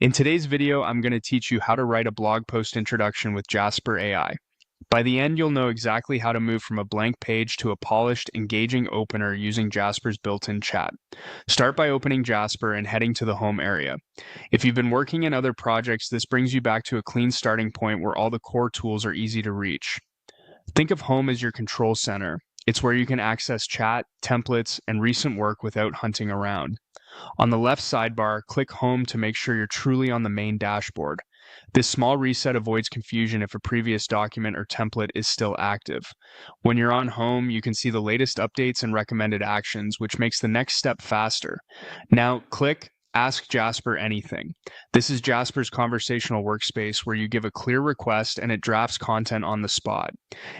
In today's video, I'm going to teach you how to write a blog post introduction with Jasper AI. By the end, you'll know exactly how to move from a blank page to a polished, engaging opener using Jasper's built-in chat. Start by opening Jasper and heading to the home area. If you've been working in other projects, this brings you back to a clean starting point where all the core tools are easy to reach. Think of home as your control center. It's where you can access chat, templates, and recent work without hunting around. On the left sidebar, click Home to make sure you're truly on the main dashboard. This small reset avoids confusion if a previous document or template is still active. When you're on Home, you can see the latest updates and recommended actions, which makes the next step faster. Now, click Ask Jasper Anything. This is Jasper's conversational workspace where you give a clear request and it drafts content on the spot.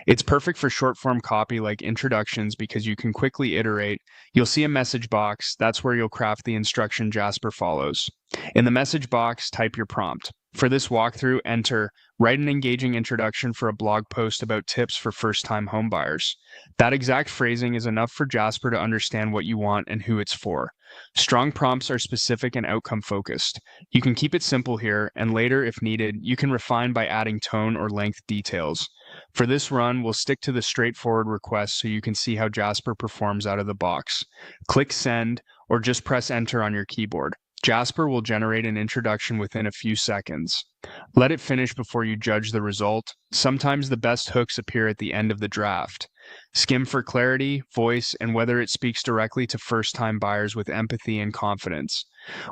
It's perfect for short-form copy like introductions because you can quickly iterate. You'll see a message box. That's where you'll craft the instruction Jasper follows. In the message box, type your prompt. For this walkthrough, enter, write an engaging introduction for a blog post about tips for first-time homebuyers. That exact phrasing is enough for Jasper to understand what you want and who it's for. Strong prompts are specific and outcome-focused. You can keep it simple here, and later, if needed, you can refine by adding tone or length details. For this run, we'll stick to the straightforward request so you can see how Jasper performs out of the box. Click Send, or just press Enter on your keyboard. Jasper will generate an introduction within a few seconds. Let it finish before you judge the result. Sometimes the best hooks appear at the end of the draft. Skim for clarity, voice, and whether it speaks directly to first-time buyers with empathy and confidence.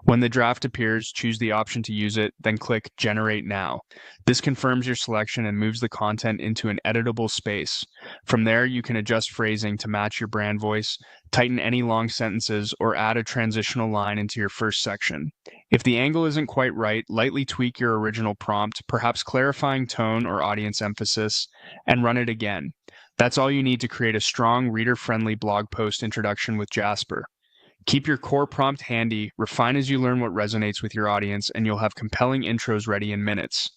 When the draft appears, choose the option to use it, then click Generate Now. This confirms your selection and moves the content into an editable space. From there, you can adjust phrasing to match your brand voice, tighten any long sentences, or add a transitional line into your first section. If the angle isn't quite right, lightly tweak your original prompt, perhaps clarifying tone or audience emphasis, and run it again. That's all you need to create a strong, reader-friendly blog post introduction with Jasper. Keep your core prompt handy, refine as you learn what resonates with your audience, and you'll have compelling intros ready in minutes.